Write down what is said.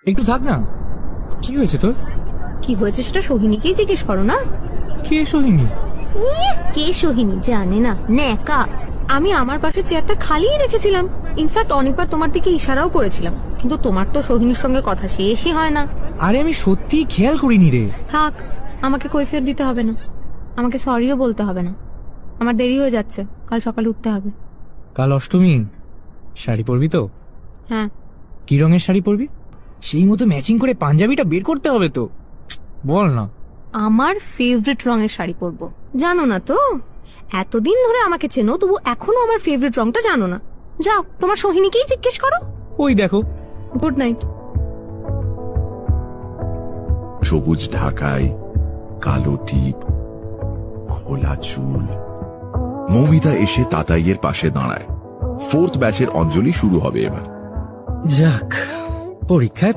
একটু থাক না। কি হয়েছে তোর? কি হয়েছে সেটা সোহিনীকেই জিজ্ঞেস করো না। কে সোহিনী? কে সোহিনী জানে না, ন্যাকা। আমি আমার পাশে চেয়ারটা খালিই রেখেছিলাম। ইনফ্যাক্ট অনেকবার তোমার দিকে ইশারাও করেছিলাম, কিন্তু তোমার তো সোহিনীর সঙ্গে কথা শেষই হয় না। আরে আমি সত্যি খেয়াল করিনি রে। থাক, আমাকে কৈফিয়ত দিতে হবে না, আমাকে সরিও বলতে হবে না। আমার দেরি হয়ে যাচ্ছে, কাল সকালে উঠতে হবে। কাল অষ্টমী, শাড়ি পরবি তো? হ্যাঁ। কি রঙের শাড়ি পরবি? সেই মতো ম্যাচিং করে পাঞ্জাবিটা বের করতে হবে তো। বল না। আমার ফেভারিট রঙের শাড়ি পরবো, জানো না তো? এতদিন ধরে আমাকে চেনো, তবু এখনো আমার ফেভারিট রংটা জানো না। যাও, তোমার সোহিনীকেই জিজ্ঞেস করো। ওই দেখো। Good night. সবুজ ঢাকায়, কালো টিপ, খোলা চুল। মৌমিতা এসে তাতাইয়ের পাশে দাঁড়ায়। 4th ব্যাচের অঞ্জলি শুরু হবে এবার। যাক, পরীক্ষায়